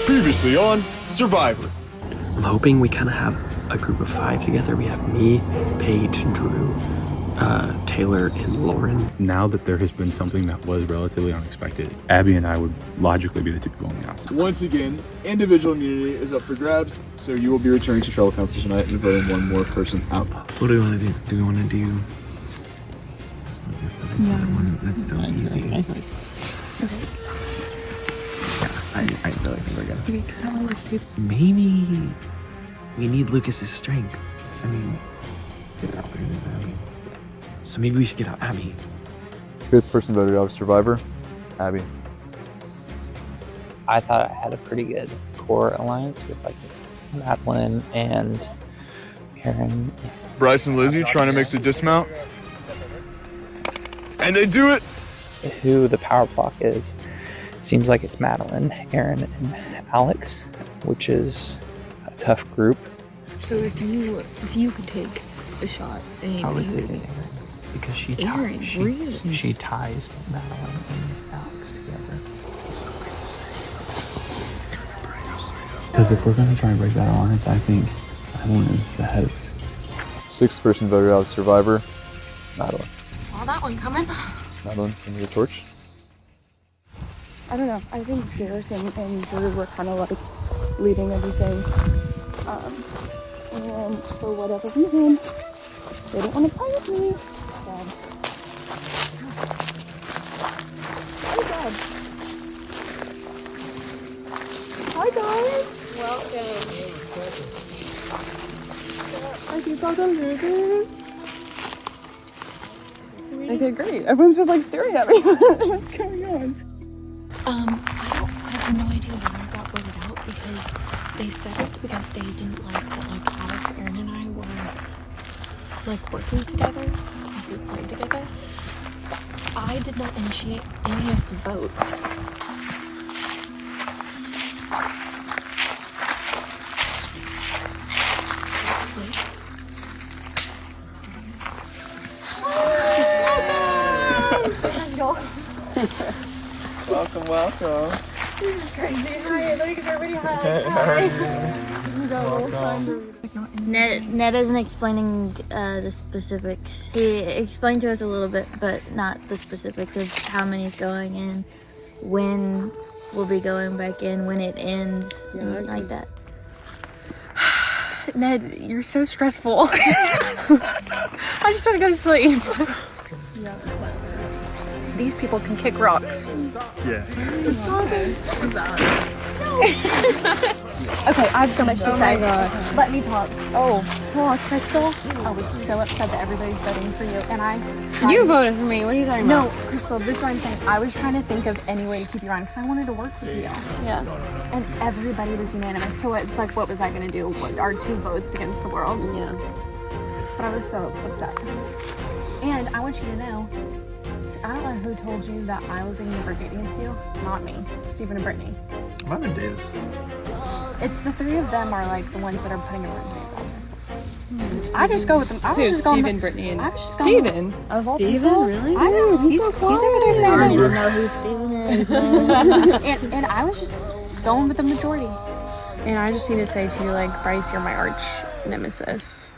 Previously on Survivor. I'm hoping we kind of have a group of 5 together. We have me, Paige, Drew, Taylor, and Lauren. Now that there has been something that was relatively unexpected, Abby and I would logically be the 2 people on the outside. Once again, individual immunity is up for grabs, so you will be returning to tribal council tonight and voting one more person out. What do we want to do? Do we want to do... That's so easy. Okay. I really think we're good. Okay, because I want to do... Maybe we need Lucas's strength. I mean, get out there with Abby. So maybe we should get out Abby. 5th person voted out of Survivor, Abby. I thought I had a pretty good core alliance with like Madeline and Aaron. Bryce and Lizzie trying to make the dismount. And they do it! Who the power block is, it seems like it's Madeline, Aaron, and Alex, which is a tough group. So if you could take a shot, I would take Aaron because she Aaron, ties, really? she ties Madeline and Alex together. Because if we're going to try and break that alliance, I think Madeline is the head of it. 6th person voted out of Survivor, Madeline. Saw that one coming. Madeline, give me the torch. I don't know. I think Garrus and Drew were kind of like leading everything. And for whatever reason, they didn't want to play with me. So. Oh God. Hi guys. Welcome. I keep talking to Okay, great. Everyone's just like staring at me. What's going on? I have no idea why I got voted out because they said it's because they didn't like that like Alex, Aaron, and I were like working together, like we played together. But I did not initiate any of the votes. Welcome. This is crazy. Hi, like everybody. Hi. Ned isn't explaining the specifics. He explained to us a little bit, but not the specifics of how many is going in, when we'll be going back in, when it ends, anything like that. Ned, you're so stressful. I just want to go to sleep. These people can kick rocks. Yeah. Okay, I have so much to say. Let me talk. Oh, Crystal, I was so upset that everybody's voting for you, and You voted for me. What are you talking about? No, Crystal, this is what I'm saying. I was trying to think of any way to keep you around because I wanted to work with you. Yeah. And everybody was unanimous. So it's like, what was I going to do? Our 2 votes against the world? Yeah. But I was so upset. And I want you to know, I don't know who told you that I was going to never date against you. Not me. Stephen and Brittany. I'm in Davis. It's the 3 of them are like the ones that are putting everyone's names out there. I just go with them. I was just going Stephen, Brittany, and Stephen. Of all people, really? I know. He's over there I saying don't even names. know who Steven is, man. and I was just going with the majority. And I just need to say to you, like, Bryce, you're my arch nemesis.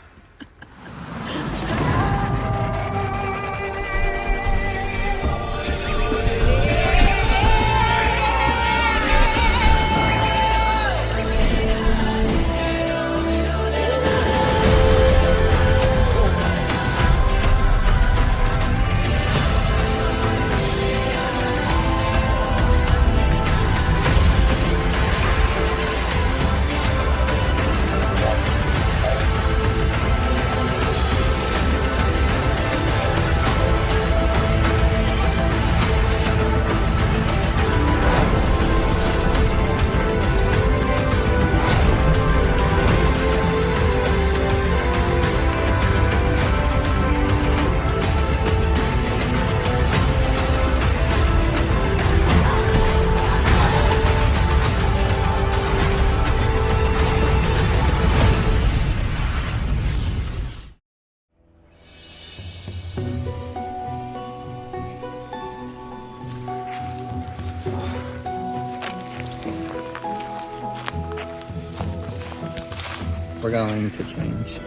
We're going to change.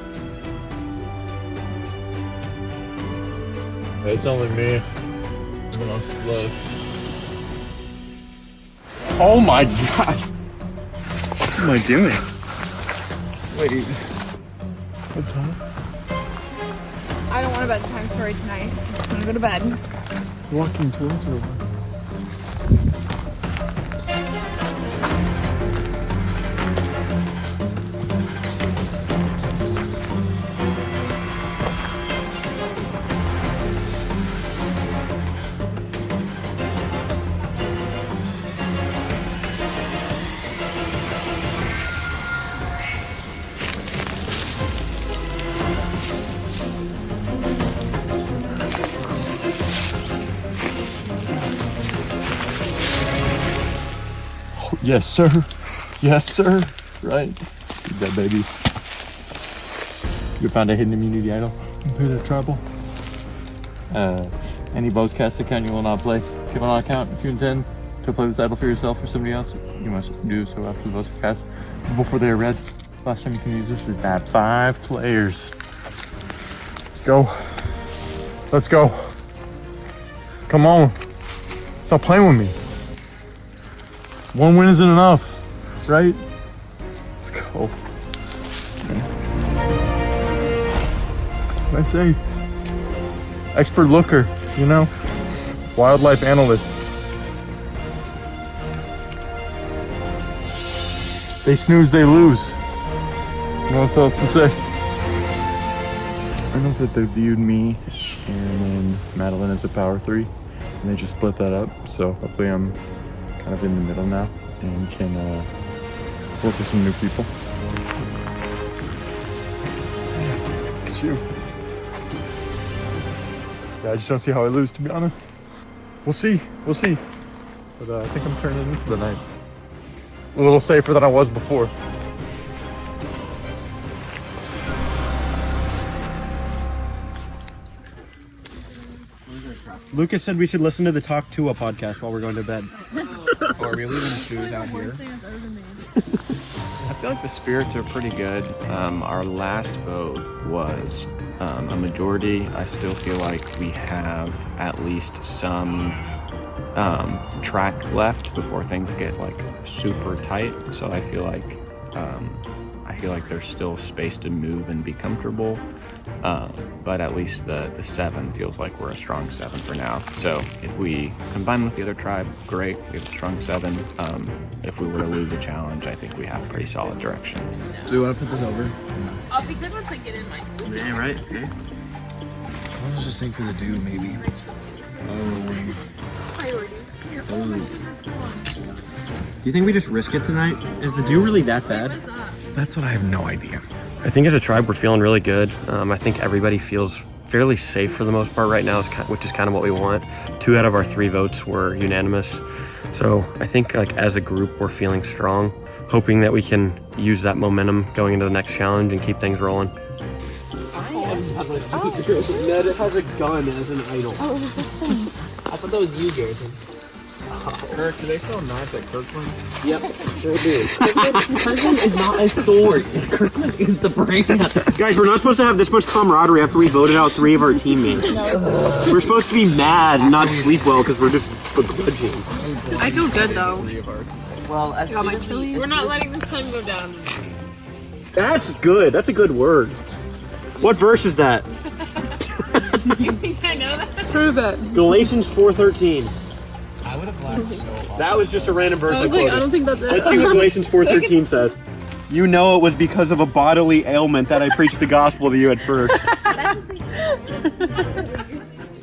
It's only me. I'm on slow. Oh my gosh! What am I doing? Wait. What time? I don't want a bedtime story tonight. I just want to go to bed. Walking towards her. Yes, sir. Yes, sir. Right. Keep that baby. You found a hidden immunity idol. Compare to tribal. Any bows cast account you will not play. If on account, if you intend to play this idol for yourself or somebody else, you must do so after the bows are cast before they are read. Last time you can use this is at 5 players. Let's go. Let's go. Come on. Stop playing with me. One win isn't enough, right? Let's go. What did I say? Expert looker, you know? Wildlife analyst. They snooze, they lose. No what else to say. I know that they viewed me, Aaron, and Madeline as a power 3, and they just split that up, so hopefully I'm kind of in the middle now and can work with some new people. It's you. Yeah, I just don't see how I lose, to be honest. We'll see. We'll see. But I think I'm turning in for the night. A little safer than I was before. Lucas said we should listen to the Talk to a podcast while we're going to bed. Oh, are we leaving shoes out here? I feel like the spirits are pretty good. Our last vote was a majority. I still feel like we have at least some track left before things get like super tight. So I feel like there's still space to move and be comfortable. But at least the 7 feels like we're a strong 7 for now. So if we combine with the other tribe, great, we have a strong 7. If we were to lose the challenge, I think we have pretty solid direction. Do you want to put this over? I'll be good once I get in my sleep. Yeah, right? Okay. I was just saying for the dude, maybe. Do you think we just risk it tonight? Is the dew really that bad? That's what I have no idea. I think as a tribe, we're feeling really good. I think everybody feels fairly safe for the most part right now, which is kind of what we want. 2 out of our 3 votes were unanimous. So I think like as a group, we're feeling strong, hoping that we can use that momentum going into the next challenge and keep things rolling. Ned has a gun as an idol. Oh, it was this thing. I thought that was you, Garrison. Kirk, do they sell knives at Kirkland? Yep, sure do. Kirkland is not a store. Kirkland is the brand. Guys, we're not supposed to have this much camaraderie after we voted out 3 of our teammates. We're supposed to be mad and not sleep well because we're just begrudging. I feel good though. Well, as soon as We're not letting the sun go down. That's good. That's a good word. What verse is that? You think I know that? Prove it. Galatians 4:13. I would have laughed so hard. That was just a random verse I quoted. I don't think that's it. Let's see what Galatians 4:13 says. You know it was because of a bodily ailment that I preached the gospel to you at first.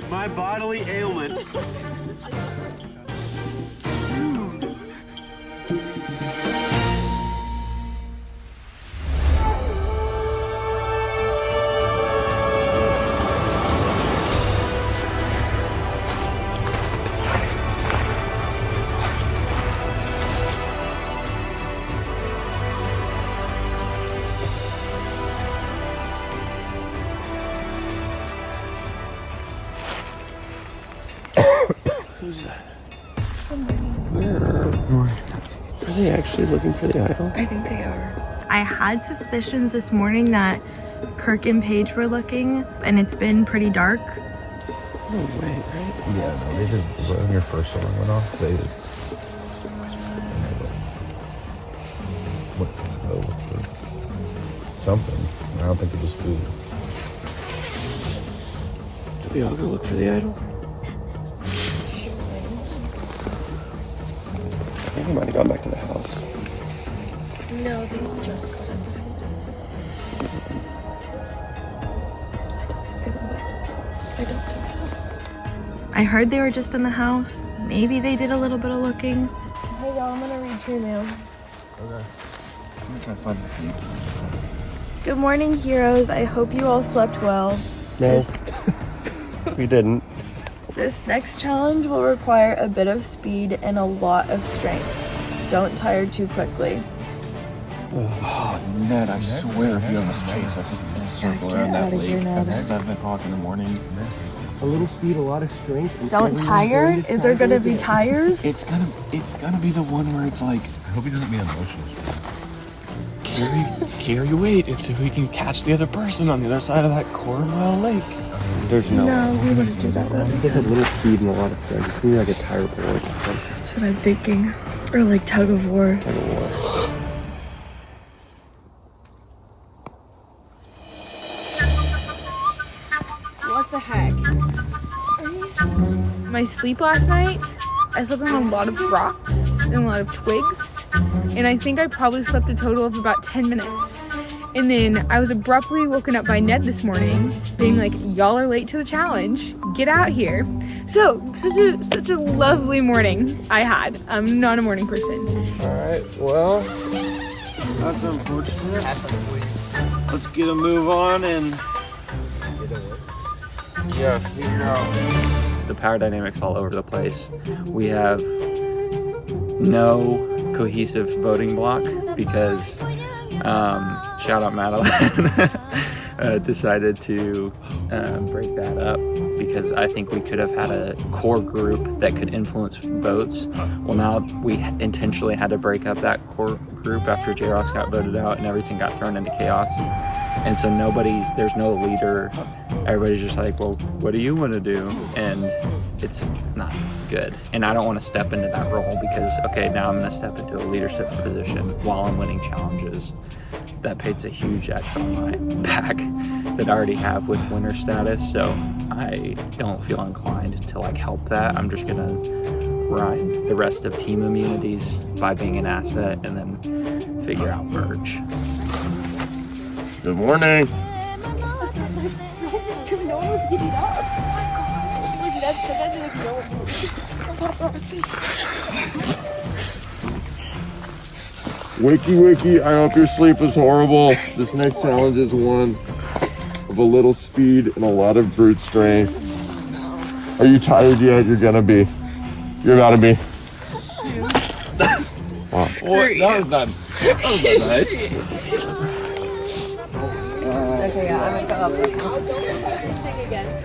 My bodily ailment. Who's that? Where are they actually looking for the idol? I think they are. I had suspicions this morning that Kirk and Paige were looking, and it's been pretty dark. No way, right? Yeah, no, they just, when your first alarm went off, they just, let's go look for something. I don't think it was food. Do we all go look for the idol? I think he might have gone back to the house. No, they just got in the I don't think so. I heard they were just in the house. Maybe they did a little bit of looking. Hey y'all, I'm gonna read your mail. Okay. I'm gonna try to find the feed. Good morning, heroes. I hope you all slept well. No, we didn't. This next challenge will require a bit of speed and a lot of strength. Don't tire too quickly. Oh, Ned, I swear if you have a chase, that's just gonna circle around that lake at 7 o'clock in the morning. A little speed, a lot of strength. And Don't tire? Is there gonna be tires? It's gonna be the one where it's like, I hope he doesn't be emotional. Carry weight until we can catch the other person on the other side of that quarter-mile lake. There's no. No, we wouldn't do that. There's a little speed and a lot of strength. It's gonna be like a tire pull or something. That's what I'm thinking. Or like tug of war. Tug of war. What the heck? My sleep last night, I slept on a lot of rocks and a lot of twigs, and I think I probably slept a total of about 10 minutes. And then I was abruptly woken up by Ned this morning, being like, y'all are late to the challenge, get out here. So, such a lovely morning I had. I'm not a morning person. Alright, well, that's unfortunate. Let's get a move on and figure out. The power dynamics all over the place. We have no cohesive voting block because shout out Madeline decided to break that up because I think we could have had a core group that could influence votes. Well, now we intentionally had to break up that core group after J-Ross got voted out and everything got thrown into chaos. And so there's no leader. Everybody's just like, well, what do you want to do? And it's not good. And I don't want to step into that role because, okay, now I'm going to step into a leadership position while I'm winning challenges. That paints a huge X on my back that I already have with winner status. So I don't feel inclined to like help that. I'm just going to ride the rest of team immunities by being an asset and then figure out merge. Good morning. Because no one was getting up. Oh my god. Like Ned said that and like no one moved. Wiki, I hope your sleep is horrible. This next challenge is one of a little speed and a lot of brute strength. Are you tired yet? You're gonna be. You're about to be. Wow. Well, that was not nice. Okay, yeah, I'm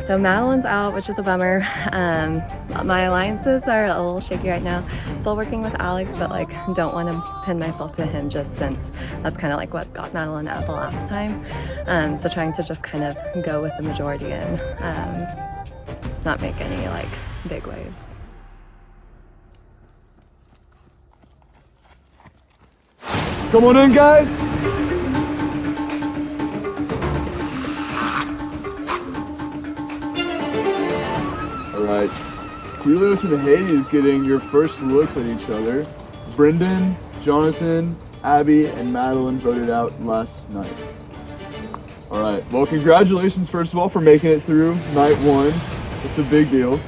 So Madeline's out, which is a bummer. My alliances are a little shaky right now. Still working with Alex, but like don't want to pin myself to him just since that's kind of like what got Madeline out the last time. So trying to just kind of go with the majority and not make any like big waves. Come on in, guys. Alright, Helios and Hades getting your first looks at each other. Brendan, Jonathan, Abby, and Madeline voted out last night. Alright, well congratulations first of all for making it through night one. It's a big deal.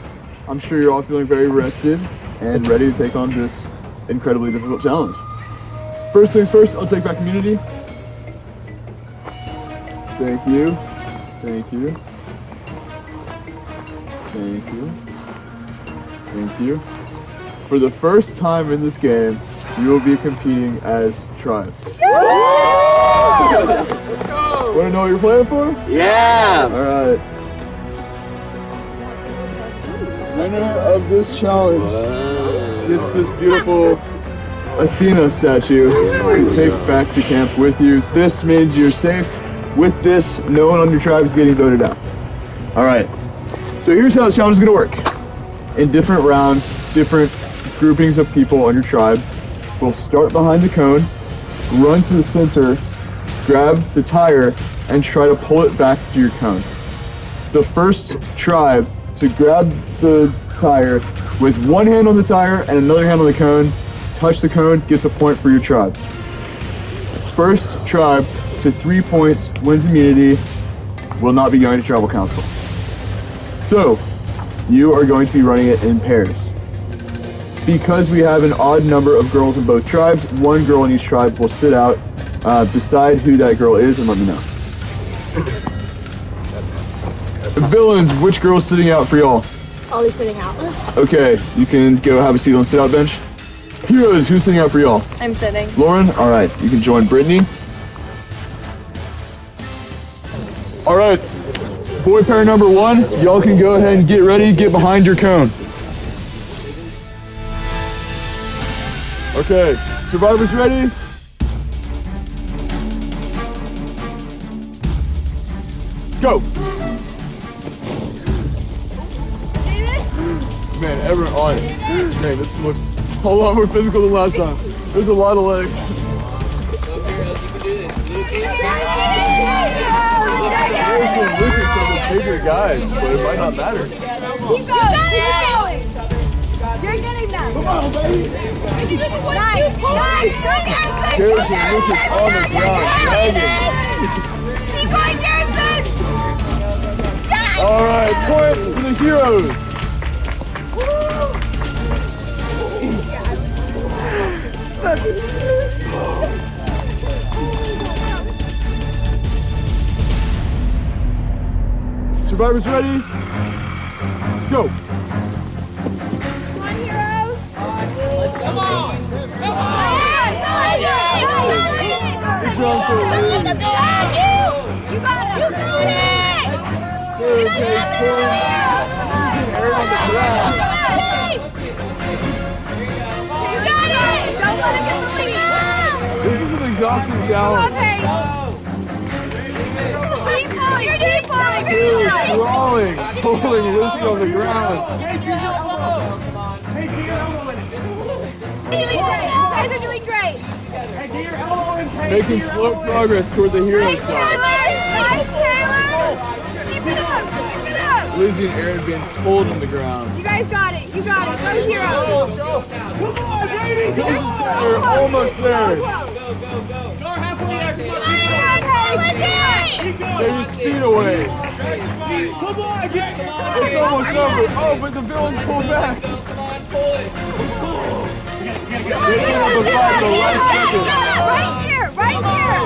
I'm sure you're all feeling very rested and ready to take on this incredibly difficult challenge. First things first, I'll take back immunity. Thank you. Thank you. Thank you. Thank you. For the first time in this game, you will be competing as tribes. Want to know what you're playing for? Yeah! Alright. Winner of this challenge gets this beautiful Athena statue to take back to camp with you. This means you're safe. With this, no one on your tribe is getting voted out. All right. So here's how the challenge is going to work. In different rounds, different groupings of people on your tribe will start behind the cone, run to the center, grab the tire, and try to pull it back to your cone. The first tribe to grab the tire with one hand on the tire and another hand on the cone, touch the cone, gets a point for your tribe. First tribe to 3 points wins immunity, will not be going to tribal council. So, you are going to be running it in pairs. Because we have an odd number of girls in both tribes, one girl in each tribe will sit out, decide who that girl is, and let me know. Villains, which girl's sitting out for y'all? Ollie's sitting out. Okay, you can go have a seat on the sit-out bench. Heroes, who's sitting out for y'all? I'm sitting. Lauren? All right, you can join Brittany. All right, boy pair number 1, y'all can go ahead and get ready, get behind your cone. Okay, survivors ready? Go! Man, everyone on it. Man, this looks a lot more physical than last time. There's a lot of legs. Lucas are the bigger guys, but it might not matter. Keep going! You're getting them! Come on, baby! Nice! Garrison and Lucas on the ground, dragging. Keep going, Garrison! Yes! Alright, point to the heroes. Survivors ready? Go! Come on, heroes! Come on! Come on! This round for a lead. You got it! Aaron on the ground. You got it! Don't let it get the lead! This is an exhausting challenge. Keep pulling! Keep pulling! Taylor's crawling, pulling Lucy on the ground. You guys are doing great! Making slow progress toward the hero Nice, side. Taylor! Keep it up! Keep it up! Lizzie and Aaron being pulled on the ground. You guys got it! You got it! Go, heroes! Come on, baby! They're almost there. They're just feet away. Come on, It's almost over. Oh, but the villains pull back. They have the fight the last second. Right here! Right here!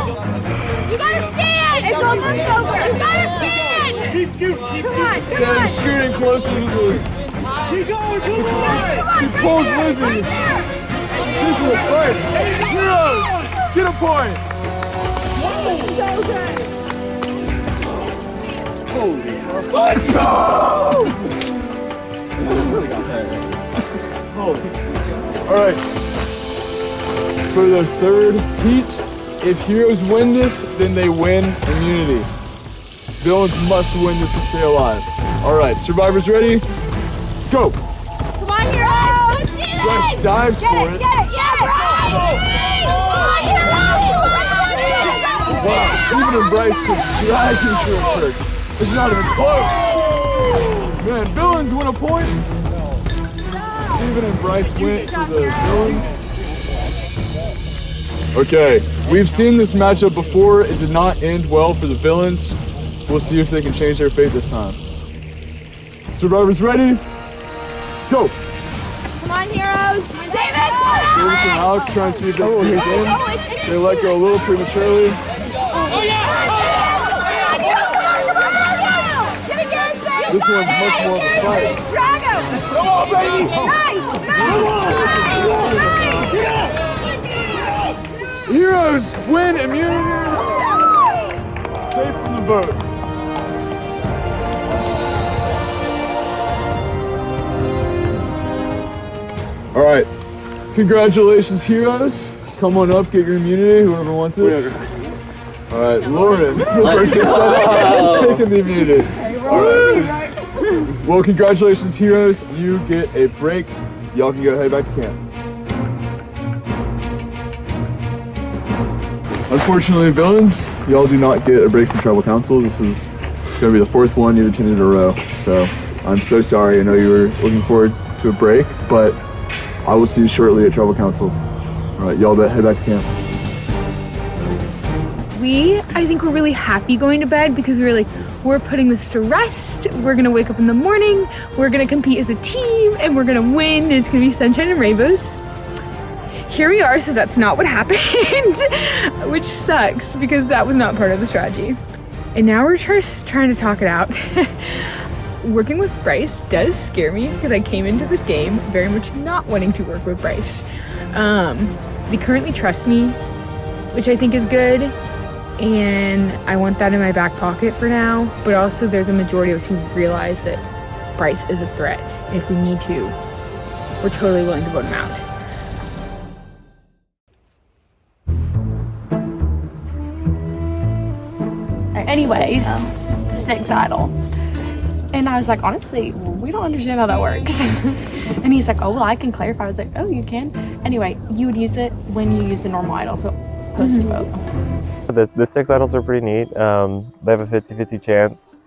You gotta stand! It's almost over! You gotta stand! Keep scooting! Keep scooting! Taylor's scooting closer to the... Keep going! Come on! She pulls Lizzie. This is a fight. Heroes, get a point. So good! Holy hell. Let's go! All right. For the third heat, if heroes win this, then they win immunity. Villains must win this to stay alive. All right, survivors ready? Go! Come on, heroes! Bryce dives for it. Get it! Yeah, Bryce! Wow, Steven and Bryce just dragging Kirk. It's not even close. Man, villains win a point. Steven and Bryce went for the villains. Okay, we've seen this matchup before. It did not end well for the villains. We'll see if they can change their fate this time. Survivors ready? Go! Come on, heroes! David! Davis and Alex trying to see if they can get in. They let go a little prematurely. This one's much more of a fight. Drag him! Come on, baby! Nice! Heroes win immunity! Safe from the vote. All right, Congratulations, heroes. Come on up, get your immunity, whoever wants it. All right, Lauren, first taking the immunity. All right. Well, congratulations, heroes. You get a break. Y'all can go head back to camp. Unfortunately, villains, y'all do not get a break from tribal council. This is going to be the 4th one you've attended in a row. So I'm so sorry. I know you were looking forward to a break, but I will see you shortly at tribal council. All right, y'all head back to camp. I think we're really happy going to bed because we were like, we're putting this to rest. We're gonna wake up in the morning. We're gonna compete as a team and we're gonna win. And it's gonna be sunshine and rainbows. Here we are, so that's not what happened, which sucks because that was not part of the strategy. And now we're just trying to talk it out. Working with Bryce does scare me because I came into this game very much not wanting to work with Bryce. They currently trust me, which I think is good. And I want that in my back pocket for now, but also there's a majority of us who realize that Bryce is a threat. And if we need to, we're totally willing to vote him out. Anyways, Snick's idle. And I was like, honestly, we don't understand how that works. And he's like, oh, well, I can clarify. I was like, oh, you can? Anyway, you would use it when you use the normal idle, so post-vote. The 6 idols are pretty neat. They have a 50-50 chance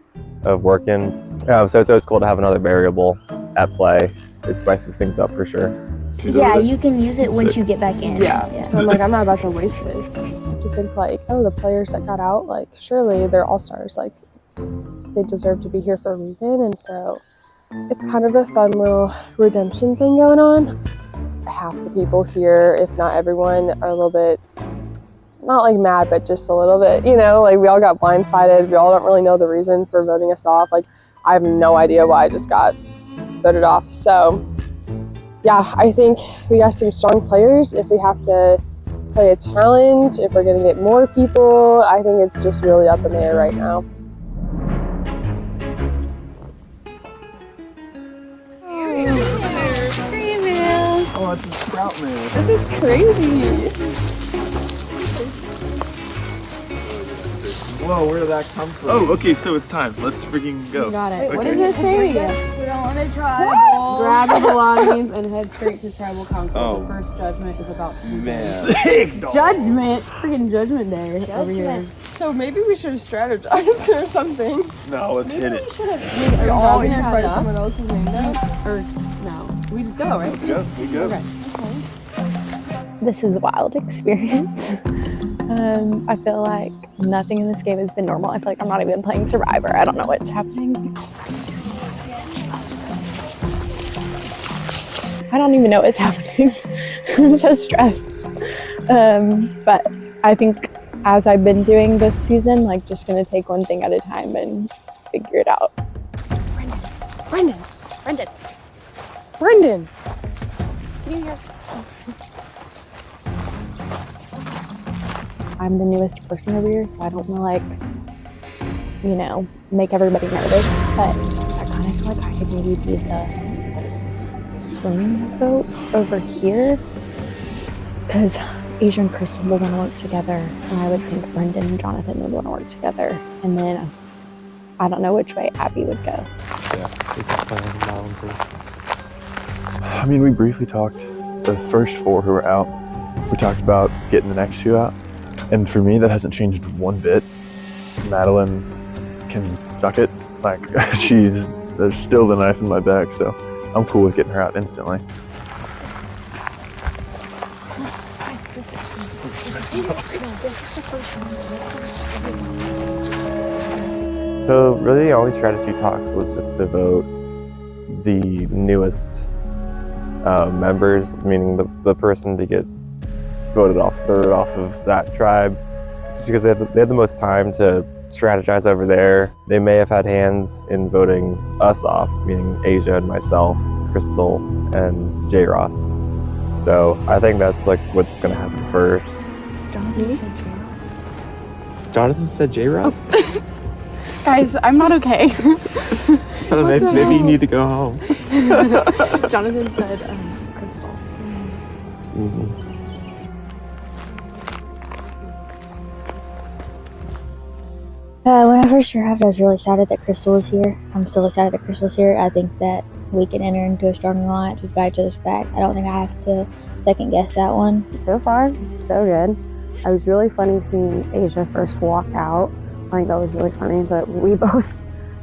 of working. So it's always cool to have another variable at play. It spices things up for sure. Yeah, you can use it once you get back in. Yeah. So I'm like, I'm not about to waste this. I have to think like, oh, the players that got out, like, surely they're all-stars. Like, they deserve to be here for a reason. And so it's kind of a fun little redemption thing going on. Half the people here, if not everyone, are a little bit, not like mad, but just a little bit, you know, like we all got blindsided. We all don't really know the reason for voting us off. Like, I have no idea why I just got voted off. So yeah, I think we got some strong players. If we have to play a challenge, if we're going to get more people, I think it's just really up in the air right now. Oh, it's a sprout man. This is crazy. Whoa, where did that come from? Oh, okay, so it's time. Let's freaking go. You got it. Okay. What does it say? We don't want to tribal. Grab your belongings and head straight to tribal council. Oh. The first judgment is about to Man. Sick, dog. Judgment. Freaking judgment day over here. So maybe we should have strategized or something. No, let's hit it. Are you all going to write someone else's name down? Or no? We just go, right? Let's go. We go. Okay. This is a wild experience. I feel like nothing in this game has been normal. I feel like I'm not even playing Survivor. I don't know what's happening. I don't even know what's happening. I'm so stressed. But I think as I've been doing this season, like just gonna take one thing at a time and figure it out. Brendan. Can you hear? I'm the newest person over here, so I don't want to, like, you know, make everybody nervous, but I kind of feel like I could maybe be the swing vote over here, because Asia and Crystal will want to work together, and I would think Brendan and Jonathan would want to work together, and then I don't know which way Abby would go. I mean, we briefly talked, the first 4 who were out, we talked about getting the next 2 out. And for me, that hasn't changed one bit. Madeline can suck it. Like, there's still the knife in my back, so I'm cool with getting her out instantly. So really the only strategy talks was just to vote the newest members, meaning the person to get voted off third off of that tribe, just because they had the most time to strategize over there. They may have had hands in voting us off, meaning Asia and myself, Crystal and J. Ross. So I think that's like what's gonna happen first. Jonathan said J. Ross? Guys, I'm not okay. I don't know, maybe you need to go home. Jonathan said Crystal. When I first arrived, I was really excited that Crystal was here. I'm still excited that Crystal's here. I think that we can enter into a stronger alliance. We've got each other's back. I don't think I have to second guess that one. So far, so good. It was really funny seeing Asia first walk out. I think that was really funny, but we both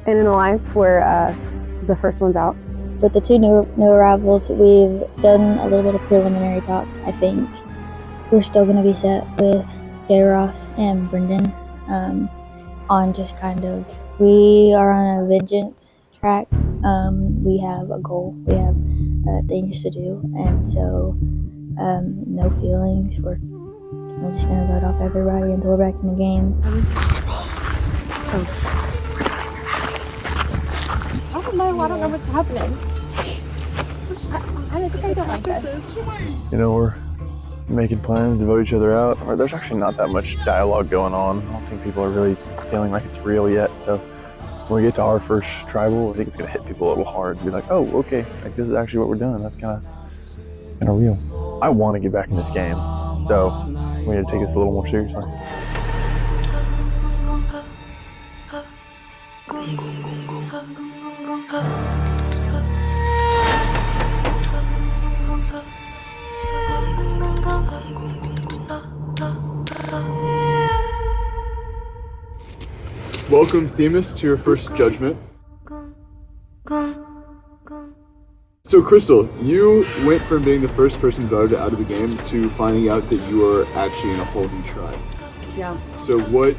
in an alliance where the first one's out. With the two new arrivals, we've done a little bit of preliminary talk. I think we're still going to be set with J. Ross and Brendan on just kind of, we are on a vengeance track. We have a goal, we have things to do, and so no feelings. We're just going to vote off everybody until we're back in the game. I don't know what's happening. I think I don't like this. You know, we're making plans to vote each other out. Or there's actually not that much dialogue going on. I don't think people are really feeling like it's real yet. So when we get to our first tribal, I think it's gonna hit people a little hard to be like, oh, okay, like this is actually what we're doing. That's kind of real. I want to get back in this game, so we need to take this a little more seriously. Welcome, Themis, to your first judgment. So, Crystal, you went from being the first person voted out of the game to finding out that you are actually in a whole new tribe. Yeah. So, what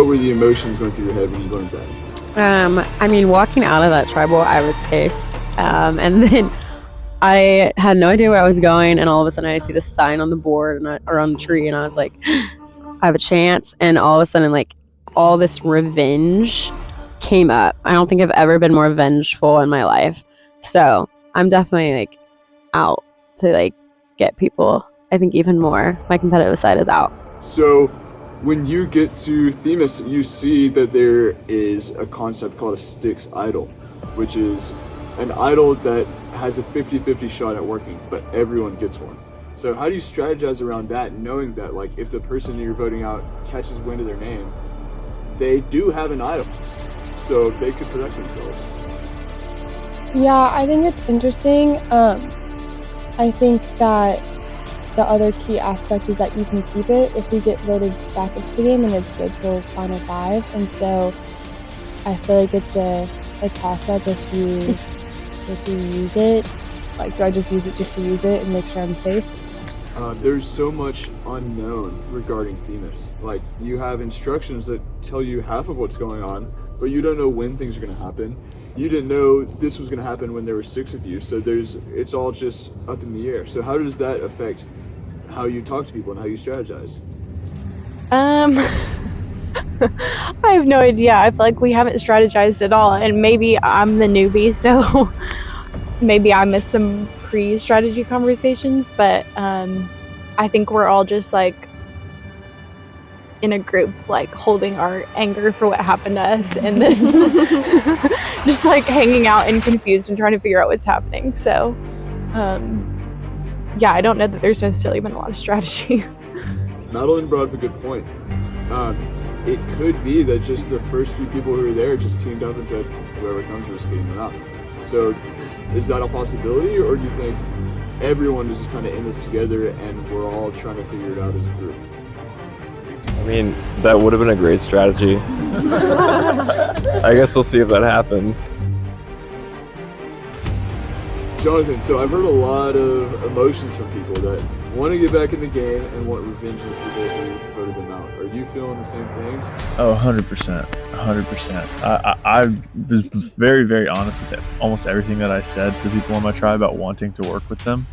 were the emotions going through your head when you learned that? I mean, walking out of that tribal, I was pissed. And then I had no idea where I was going, and all of a sudden I see this sign on the board or on the tree, and I was like, I have a chance. And all of a sudden, like, all this revenge came up. I don't think I've ever been more vengeful in my life. So I'm definitely like out to like get people, I think, even more. My competitive side is out. So when you get to Themis, you see that there is a concept called a Styx idol, which is an idol that has a 50-50 shot at working, but everyone gets one. So how do you strategize around that, knowing that like if the person you're voting out catches wind of their name, they do have an idol, so they could protect themselves? Yeah, I think it's interesting. I think that the other key aspect is that you can keep it if we get voted back into the game, and it's good till final 5. And so I feel like it's a toss-up if you use it. Like, do I just use it just to use it and make sure I'm safe? There's so much unknown regarding Themis. Like, you have instructions that tell you half of what's going on, but you don't know when things are going to happen. You didn't know this was going to happen when there were 6 of you, so it's all just up in the air. So how does that affect how you talk to people and how you strategize? I have no idea. I feel like we haven't strategized at all, and maybe I'm the newbie, so maybe I missed some pre-strategy conversations, but I think we're all just like in a group, like holding our anger for what happened to us, and then just like hanging out and confused and trying to figure out what's happening. So yeah, I don't know that there's necessarily been a lot of strategy. Madeline brought up a good point. It could be that just the first few people who were there just teamed up and said, whoever comes, we're just getting them out. So is that a possibility, or do you think everyone is kind of in this together and we're all trying to figure it out as a group? I mean, that would have been a great strategy. I guess we'll see if that happened. Jonathan, so I've heard a lot of emotions from people that want to get back in the game and want revenge on the people who voted them out. Are you feeling the same things? Oh, 100%. 100%. I was very, very honest with almost everything that I said to people in my tribe about wanting to work with them.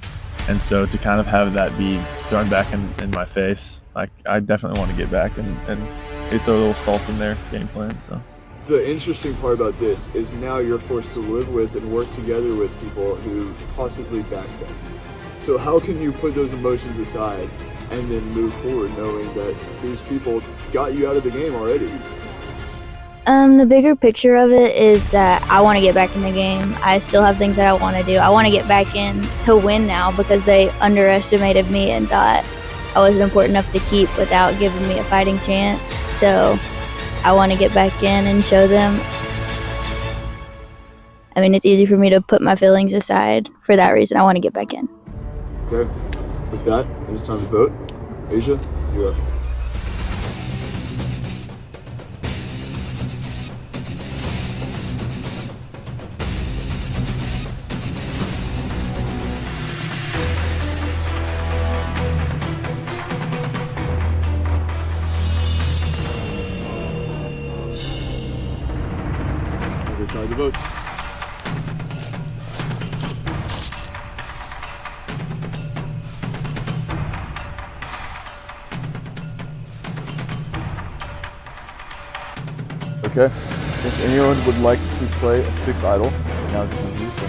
And so to kind of have that be thrown back in my face, like, I definitely want to get back and they throw a little salt in their game plan. So the interesting part about this is now you're forced to live with and work together with people who possibly backstab you. So how can you put those emotions aside and then move forward knowing that these people got you out of the game already? The bigger picture of it is that I want to get back in the game. I still have things that I want to do. I want to get back in to win now because they underestimated me and thought I wasn't important enough to keep without giving me a fighting chance. So I want to get back in and show them. I mean, it's easy for me to put my feelings aside. For that reason, I want to get back in. Okay, with that, it's time to vote. Asia, you're up. Tally the votes. Okay, if anyone would like to play a Styx Idol, now's the time to do so.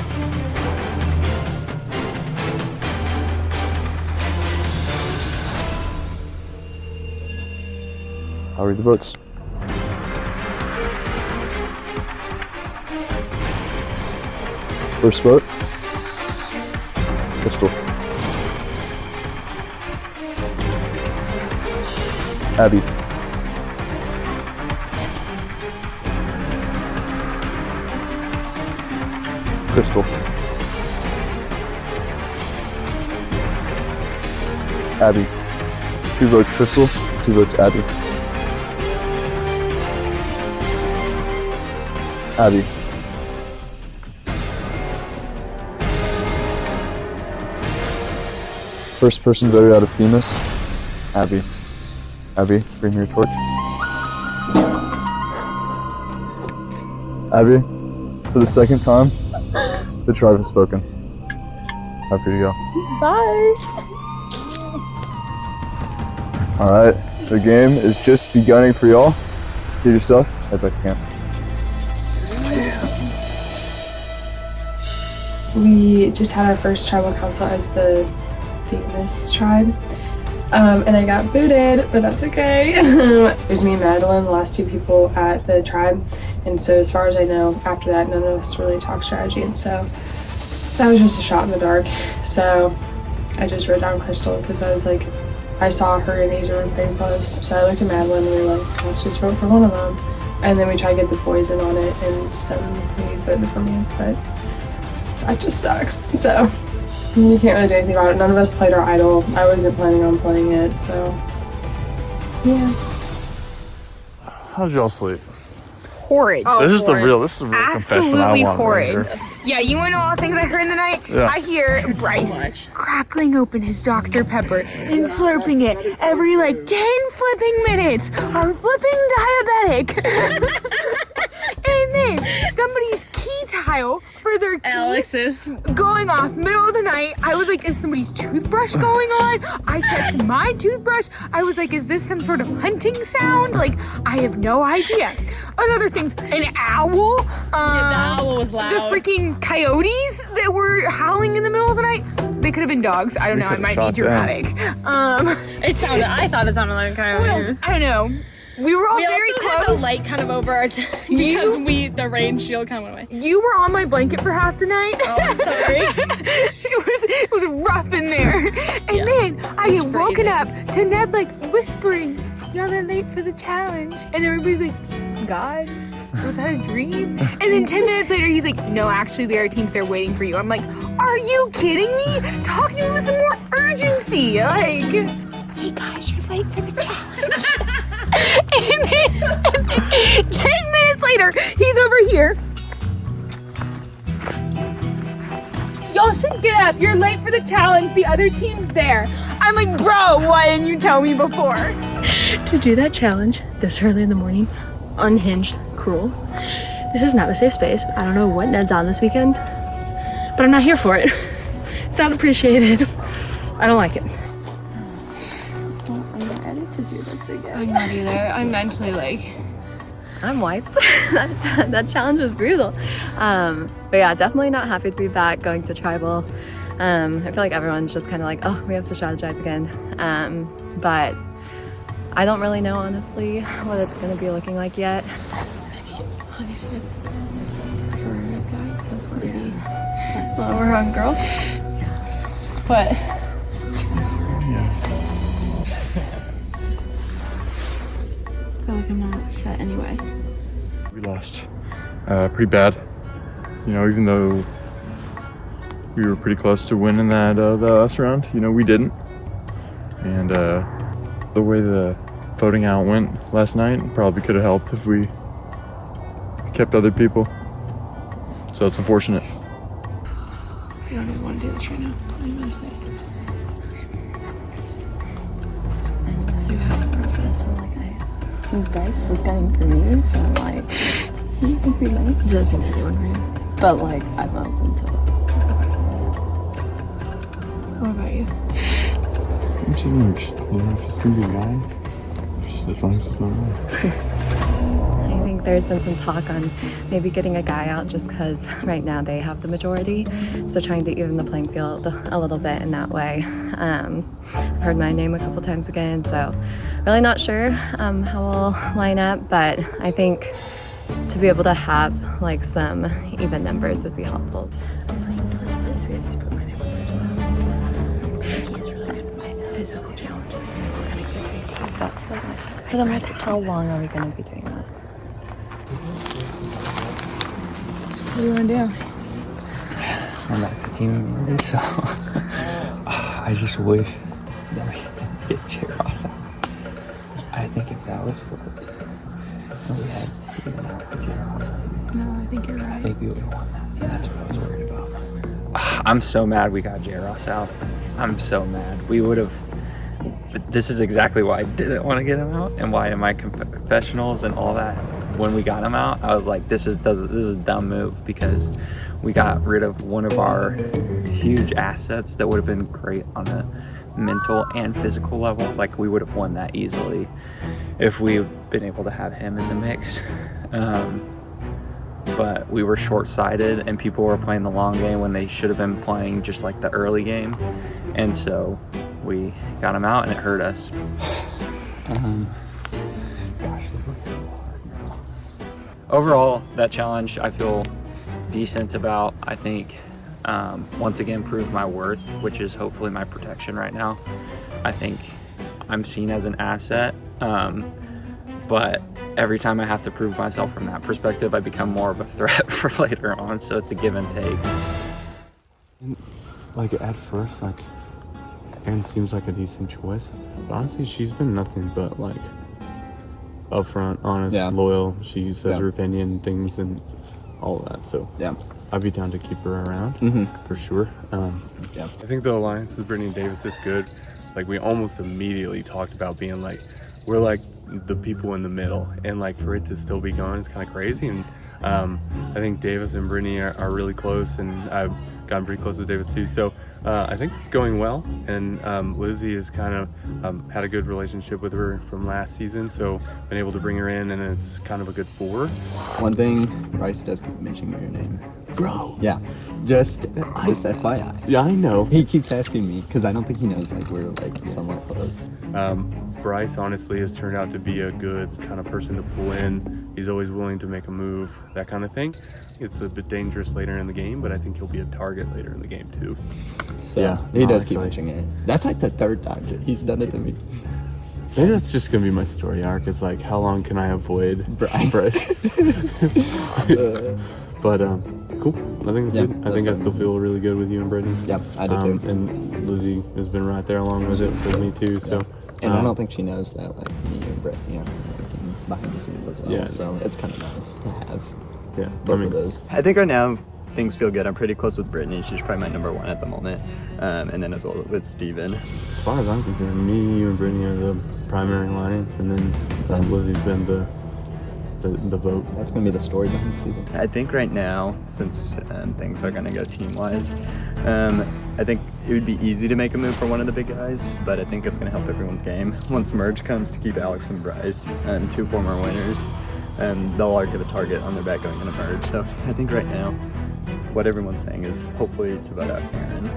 I'll read the votes. First vote, Crystal. Abby. Crystal. Abby. 2 votes Crystal, 2 votes Abby. Abby. First person voted out of Themis, Abby. Abby, bring your torch. Abby, for the second time, the tribe has spoken. Time for you to go. Bye. Alright, the game is just beginning for y'all. Get yourself, head back to camp. We just had our first tribal council as the Themis tribe. And I got booted, but that's okay. It was me and Madeline, the last 2 people at the tribe. And so as far as I know, after that, none of us really talked strategy. And so that was just a shot in the dark. So I just wrote down Crystal because I was like, I saw her and Asia were pretty close. So I looked at Madeline and we were like, let's just vote for one of them. And then we tried to get the poison on it and then they voted for me. But that just sucks. So you can't really do anything about it. None of us played our idol. I wasn't planning on playing it, so yeah. How'd y'all sleep? Horrid. This is the real confession I Absolutely want. horrid. Right here. Yeah, you want to know all the things I heard in the night? Yeah. I hear Bryce crackling open his Dr. Pepper and slurping it every like 10 flipping minutes. I'm flipping diabetic. And then somebody's key tile for their keys going off middle of the night. I was like, is somebody's toothbrush going on? I checked my toothbrush. I was like, is this some sort of hunting sound? Like, I have no idea. Other things, an owl. Yeah, the owl was loud. The freaking coyotes that were howling in the middle of the night. They could have been dogs. I don't know. I might be dramatic. I thought it sounded like a coyote. What else? I don't know. We were all very close. Had the light kind of over our because the rain shield kind of went away. You were on my blanket for half the night. Oh, I'm sorry. it was rough in there. And then I get woken up to Ned like whispering, "Y'all are late for the challenge," and everybody's like, "God, was that a dream?" And then 10 minutes later, he's like, "No, actually, there are teams there waiting for you." I'm like, "Are you kidding me? Talk to me with some more urgency." Like, "Hey guys, you're late for the challenge." and then 10 minutes later, he's over here. "Y'all should get up. You're late for the challenge. The other team's there." I'm like, "Bro, why didn't you tell me before?" To do that challenge this early in the morning, unhinged, cruel. This is not a safe space. I don't know what Ned's on this weekend, but I'm not here for it. It's not appreciated. I don't like it. I'm not ready to do this again. I'm not either. I'm mentally like... I'm wiped. that challenge was brutal. But yeah, definitely not happy to be back going to tribal. I feel like everyone's just kind of like, oh, we have to strategize again. But I don't really know, honestly, what it's going to be looking like yet. thought you said for a guy because we're pretty. Well, we're on girls. What? I feel like I'm not upset anyway. We lost pretty bad. You know, even though we were pretty close to winning that the last round, you know, we didn't. And the way the voting out went last night probably could have helped if we kept other people. So it's unfortunate. I don't even want to do this right now. I'm gonna say. You have a preference, so like Bryce was getting for me, so I'm like, you think we might? That's an easy one for you. But like, I'm open to it. What about you? I'm just if it's gonna be a guy, as long as it's not me. I think there's been some talk on maybe getting a guy out just because right now they have the majority. So trying to even the playing field a little bit in that way. I've heard my name a couple times again, so really not sure how we'll line up, but I think to be able to have like some even numbers would be helpful. Physical challenges, and if we're gonna keep your team, That's what but I'm like, how long are we going to be doing that? What do you want to do? I'm back to team immunity, so I just wish that we didn't get J-Ross out. I think if that was flipped and we had Steven out for J-Ross, No, I think you're right. I think we would have won that, and that's what I was worried about. I'm so mad we got J-Ross out. I'm so mad. We would have. This is exactly why I didn't want to get him out, and why in my confessionals and all that, when we got him out, I was like, this is a dumb move, because we got rid of one of our huge assets that would have been great on a mental and physical level. Like, we would have won that easily if we'd been able to have him in the mix. But we were short-sighted, and people were playing the long game when they should have been playing just like the early game, and so we got him out and it hurt us. Gosh, this is so hard now. Overall, that challenge I feel decent about. I think once again proved my worth, which is hopefully my protection right now. I think I'm seen as an asset, but every time I have to prove myself from that perspective, I become more of a threat for later on, so it's a give and take. Like, at first, like, Erin seems like a decent choice, but honestly, she's been nothing but, like, upfront, honest, loyal. She says her opinion, things, and all of that, so I'd be down to keep her around, for sure. I think the alliance with Brittany and Davis is good. Like, we almost immediately talked about being like, we're like the people in the middle, and like for it to still be going is kind of crazy. And I think Davis and Brittany are really close, and I've gotten pretty close to Davis too, so I think it's going well. And Lizzie has kind of had a good relationship with her from last season, so been able to bring her in, and it's kind of a good four. One thing, Bryce does keep mentioning your name, bro. Yeah, just FYI. Yeah, I know. He keeps asking me because I don't think he knows like we're like somewhat close. Bryce honestly has turned out to be a good kind of person to pull in. He's always willing to make a move, that kind of thing. It's a bit dangerous later in the game, but I think he'll be a target later in the game too. So yeah, he does keep mentioning it. That's like the third time that he's done it to me. Maybe that's just gonna be my story arc. It's like, how long can I avoid Bryce? But cool. I think it's good. I think I still feel really good with you and Brittany. Yep, I do too. And Lizzie has been right there along with it with me too. So. And I don't think she knows that like me and Brittany are working behind the scenes as well. Yeah. So it's kind of nice to have both of those. I think right now things feel good. I'm pretty close with Brittany. She's probably my number one at the moment. And then as well with Steven. As far as I'm concerned, me, you, and Brittany are the primary alliance, and then Lizzie's been the vote. That's going to be the story behind the season. I think right now, since things are going to go team-wise, I think it would be easy to make a move for one of the big guys, but I think it's going to help everyone's game. Once merge comes to keep Alex and Bryce, two former winners, they'll all give a target on their back going into merge. So I think right now, what everyone's saying is hopefully to vote out Aaron.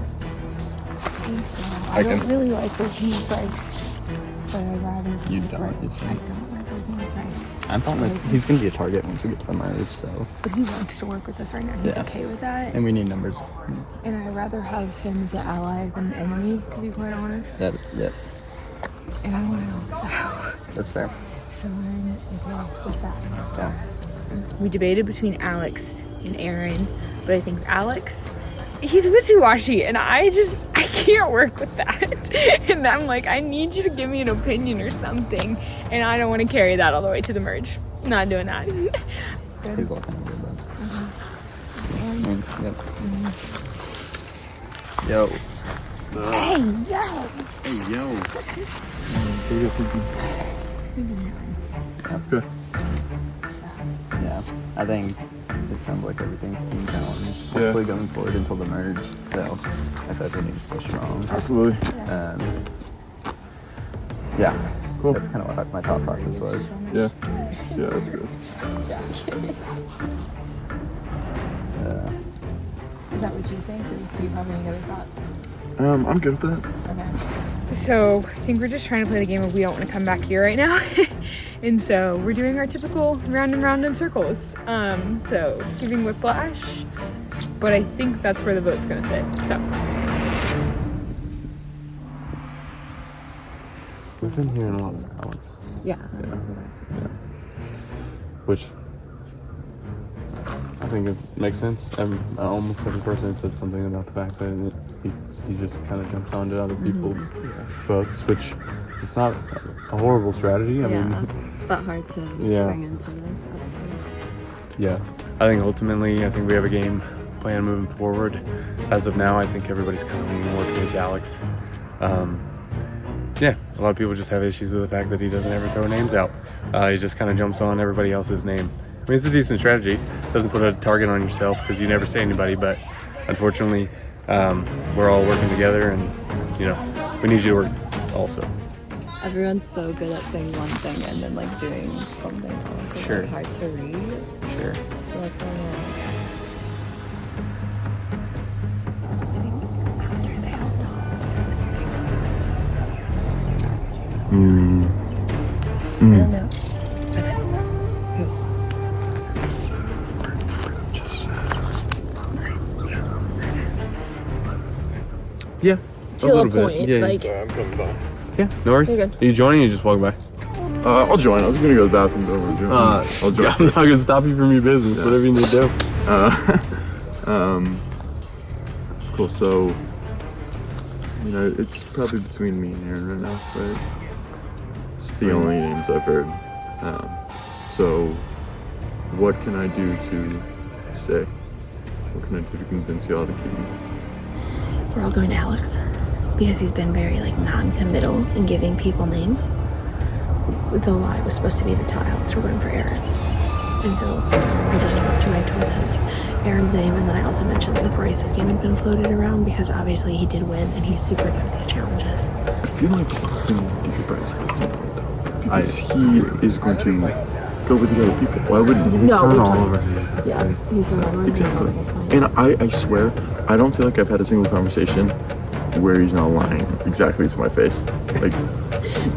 I don't really like working with Bryce, but I'd rather. You don't like his I don't like working I'm fine with, he's gonna be a target once we get to the merge, so. But he wants to work with us right now. He's Yeah. okay with that. And we need numbers. And I'd rather have him as an ally than an enemy, to be quite honest. Yes. And I want to know how. That's fair. So then, well, with that. Yeah. We debated between Alex and Aaron, but I think Alex, he's wishy-washy, and I can't work with that. And I'm like, I need you to give me an opinion or something, and I don't want to carry that all the way to the merge. Not doing that. He's all kind of good though. Uh-huh. Yo. Hey, yo! Hey, yo. Okay. Yeah, I think it sounds like everything's team challenge. Hopefully going forward until the merge. So I feel like we need to stay strong. Absolutely. Yeah. Cool. That's kind of what my thought process was. Yeah. Yeah, that's good. Is that what you think, or do you have any other thoughts? I'm good with that. Okay. So I think we're just trying to play the game of we don't want to come back here right now. And so we're doing our typical round and round in circles. So giving whiplash, but I think that's where the vote's gonna sit, so. We've been hearing a lot of Alex. Yeah, that's what Which I think it makes sense. Almost every person said something about the fact that he just kind of jumps onto other people's votes, which it's not a horrible strategy. I mean, but hard to bring into the other things. Yeah, I think ultimately, I think we have a game plan moving forward. As of now, I think everybody's kind of leaning more towards Alex. Yeah, a lot of people just have issues with the fact that he doesn't ever throw names out. He just kind of jumps on everybody else's name. I mean, it's a decent strategy. Doesn't put a target on yourself because you never say anybody, but unfortunately, we're all working together and, you know, we need you to work also. Everyone's so good at saying one thing and then like doing something else. It's like hard to read. Sure. So that's why I don't know. Yeah. To a point, like. Yeah, no worries. You're good. Are you joining or you just walking by? I'll join. I was gonna go to the bathroom over. I'll join. I'm not gonna stop you from your business. Whatever you need to do. Cool. So, you know, it's probably between me and Aaron right now, right? It's the only names I've heard. So, what can I do to stay? What can I do to convince y'all to keep me? We're all going to Alex because he's been very like non-committal in giving people names. The lie was supposed to be to tell Alex we're going for Aaron. And so I just talked to him. I told him like Aaron's name, and then I also mentioned that Bryce's name had been floated around because obviously he did win and he's super good at these challenges. I feel like we're going to beat Bryce at some point though, because he is going to go with the other people. Why wouldn't he? No, He's all over here. Yeah, he's the one. Exactly. And I swear, I don't feel like I've had a single conversation where he's not lying exactly to my face. Like,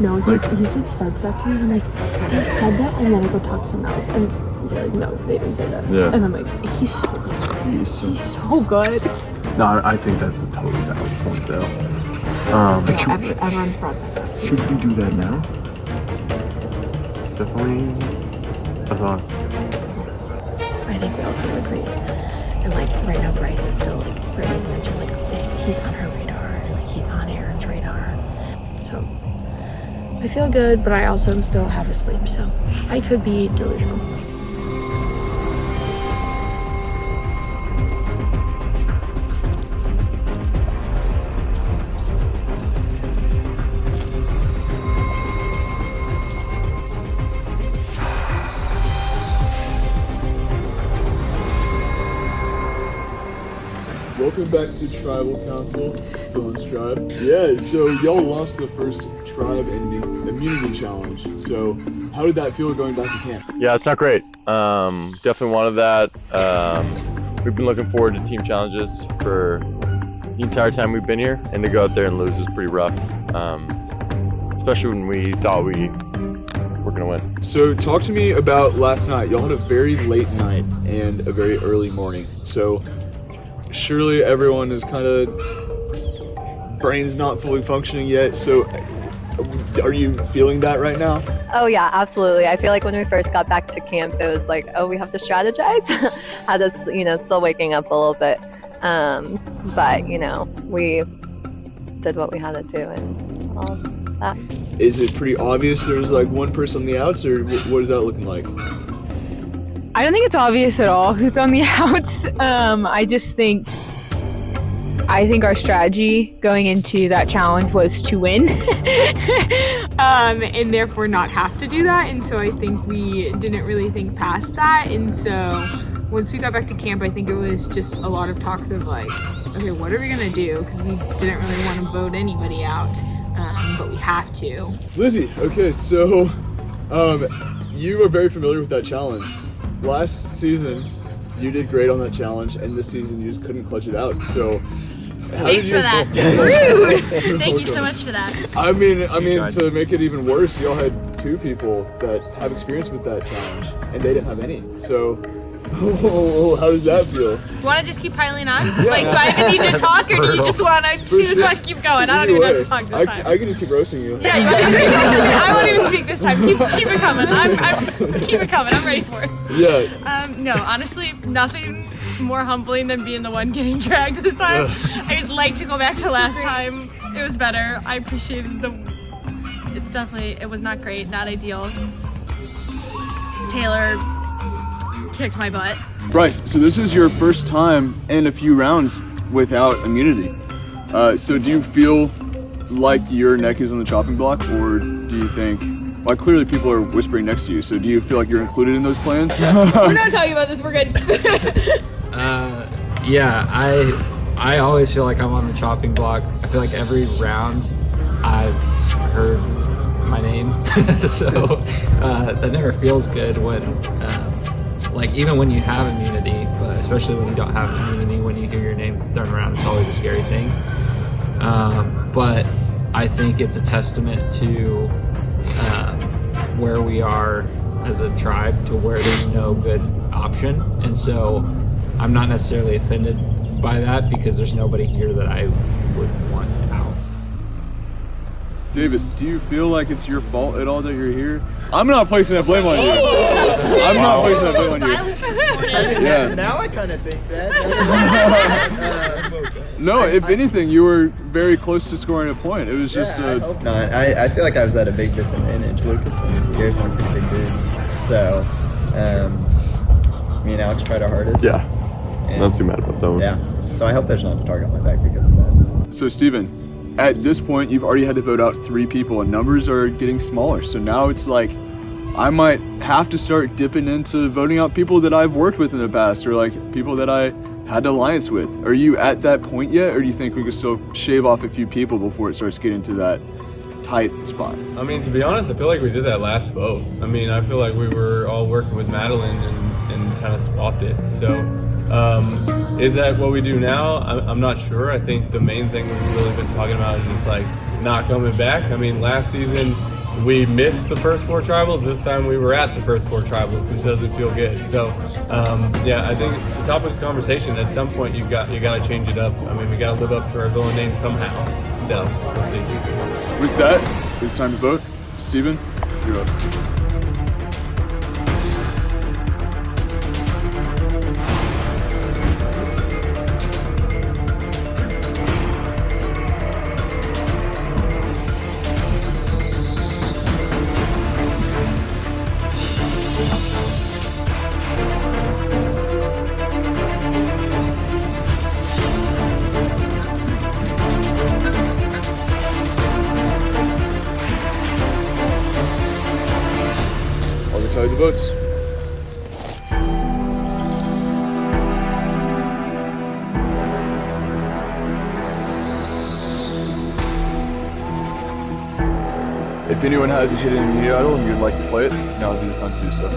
no, he's like said stuff to me. I'm like, they said that, and then I go talk to someone else, and they're like, no, they didn't say that. Yeah. And I'm like, he's so good. He's so good. No, I think that's a totally valid point though. Everyone's brought that up. Should we do that now? It's definitely a thought. I think we all kind of agree. And like right now, Bryce is still like Brittany's mentioned, like he's on her radar, and like he's on Aaron's radar. So I feel good, but I also am still half asleep, so I could be delusional. Welcome back to Tribal Council, Dylan's Tribe. Yeah, so y'all launched the first Tribe and Immunity Challenge. So how did that feel going back to camp? Yeah, it's not great. Definitely wanted that. We've been looking forward to team challenges for the entire time we've been here, and to go out there and lose is pretty rough. Especially when we thought we were gonna win. So talk to me about last night. Y'all had a very late night and a very early morning. So surely everyone is kind of, brain's not fully functioning yet. So are you feeling that right now? Oh yeah, absolutely. I feel like when we first got back to camp, it was like, oh, we have to strategize. Had us, still waking up a little bit. But, we did what we had to do and all that. Is it pretty obvious there's like one person on the outs, or what is that looking like? I don't think it's obvious at all who's on the outs. I think our strategy going into that challenge was to win, and therefore not have to do that. And so I think we didn't really think past that. And so once we got back to camp, I think it was just a lot of talks of like, okay, what are we gonna do? Because we didn't really want to vote anybody out, but we have to. Lizzie, okay, so you are very familiar with that challenge. Last season, you did great on that challenge, and this season you just couldn't clutch it out. So thanks for that. Rude. Thank you so much for that. I mean, to make it even worse, y'all had 2 people that have experience with that challenge, and they didn't have any. So, how does that feel? You want to just keep piling on? Like, do I even need to talk, or do you just want to choose to keep going? I don't even have to talk this time. I can just keep roasting you. Yeah, you want to keep roasting me? I won't even speak this time. Keep it coming. Keep it coming. I'm ready for it. Yeah. No, honestly, nothing more humbling than being the one getting dragged this time. I'd like to go back to last time. It was better. I appreciated it was not great, not ideal. Taylor kicked my butt. Bryce, so this is your first time in a few rounds without immunity. So do you feel like your neck is on the chopping block, or do you think, well, clearly people are whispering next to you, so do you feel like you're included in those plans? We're not talking about this, we're good. Yeah, I always feel like I'm on the chopping block. I feel like every round I've heard my name, so that never feels good when, like, even when you have immunity, but especially when you don't have immunity, when you hear your name thrown around, it's always a scary thing. But I think it's a testament to where we are as a tribe, to where there's no good option. And so I'm not necessarily offended by that, because there's nobody here that I would want out. Davis, do you feel like it's your fault at all that you're here? I'm not placing that blame on you. I'm not placing that blame on you. Yeah. Now I kind of think that. No, if anything, you were very close to scoring a point. It was just I hope not. I feel like I was at a big disadvantage. Lucas and Garrison are pretty big dudes. So, me and Alex tried our hardest. Yeah. Not too mad about that one. Yeah. So I hope there's not a target on my back because of that. So, Steven, at this point, you've already had to vote out 3 people, and numbers are getting smaller. So now it's like, I might have to start dipping into voting out people that I've worked with in the past, or like people that I had an alliance with. Are you at that point yet, or do you think we could still shave off a few people before it starts getting to that tight spot? I mean, to be honest, I feel like we did that last vote. I mean, I feel like we were all working with Madeline and kind of swapped it. So, is that what we do now? I'm not sure. I think the main thing we've really been talking about is just like not coming back. I mean, last season we missed the first 4 tribals. This time we were at the first 4 tribals, which doesn't feel good. So, yeah, I think it's a topic of conversation. At some point, you got to change it up. I mean, we got to live up to our villain name somehow. So we'll see. With that, it's time to vote. Steven, you're up. Tally the votes. If anyone has a hidden immunity idol and you'd like to play it, now would be the time to do so.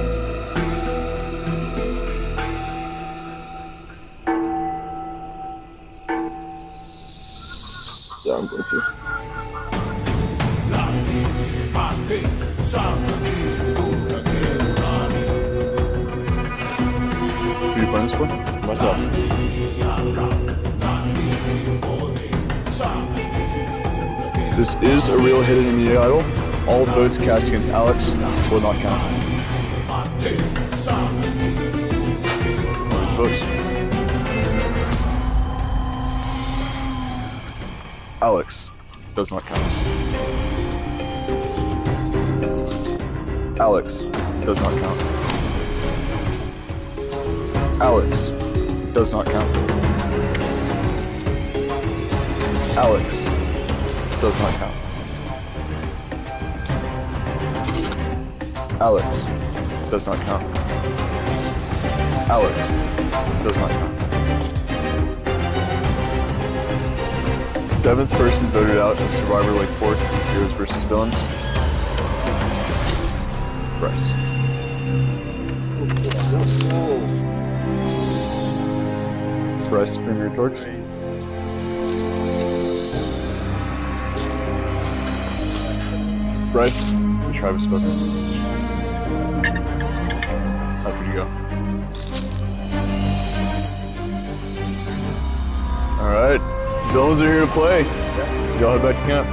Yeah, I'm going to. run this for? Myself. This is a real hidden immunity idol. All votes cast against Alex will not count. Votes. Alex does not count. Alex does not count. Alex does not count. Alex does not count. Alex does not count. Alex does not count. Seventh person voted out of Survivor Lake Fork, Heroes vs. Villains. Bryce. Bryce, bring your torch. Bryce, the tribe has spoken. Time for you to go. Alright, villains are here to play. Y'all head back to camp.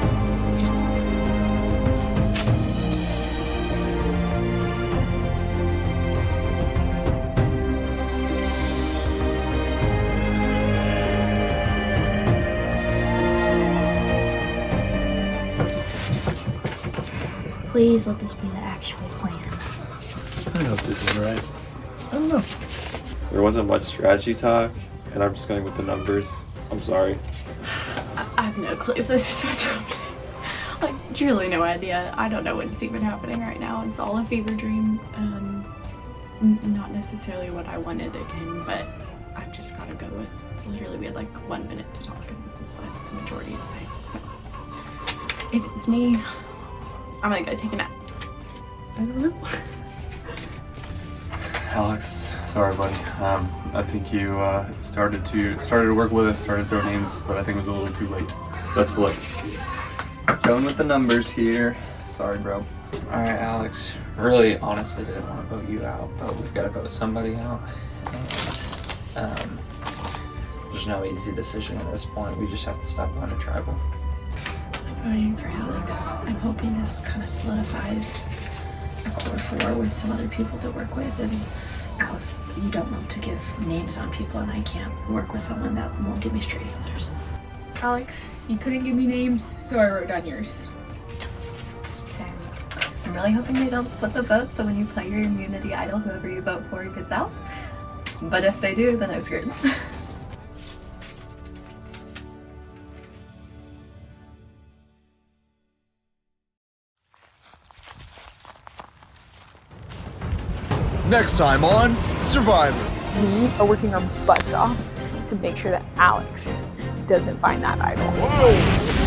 Please let this be the actual plan. I hope this is right. I don't know. There wasn't much strategy talk, and I'm just going with the numbers. I'm sorry. I have no clue if this is what's happening. Like, truly no idea. I don't know what's even happening right now. It's all a fever dream. Not necessarily what I wanted again, but I've just got to go with. Literally, we had like 1 minute to talk, and this is what the majority is saying. So, if it's me, I'm gonna go take a nap. I don't know. Alex, sorry, buddy. I think you started to work with us, started throwing names, but I think it was a little too late. Best of luck. Going with the numbers here. Sorry, bro. All right, Alex. Really, honestly, didn't want to vote you out, but we've got to vote somebody out. And there's no easy decision at this point. We just have to stop going to tribal. I'm voting for Alex. I'm hoping this kind of solidifies a core 4 with some other people to work with. And Alex, you don't love to give names on people, and I can't work with someone that won't give me straight answers. Alex, you couldn't give me names, so I wrote down yours. Okay. I'm really hoping they don't split the vote, so when you play your immunity idol, whoever you vote for gets out. But if they do, then I'm screwed. Next time on Survivor. We are working our butts off to make sure that Alex doesn't find that idol. Whoa.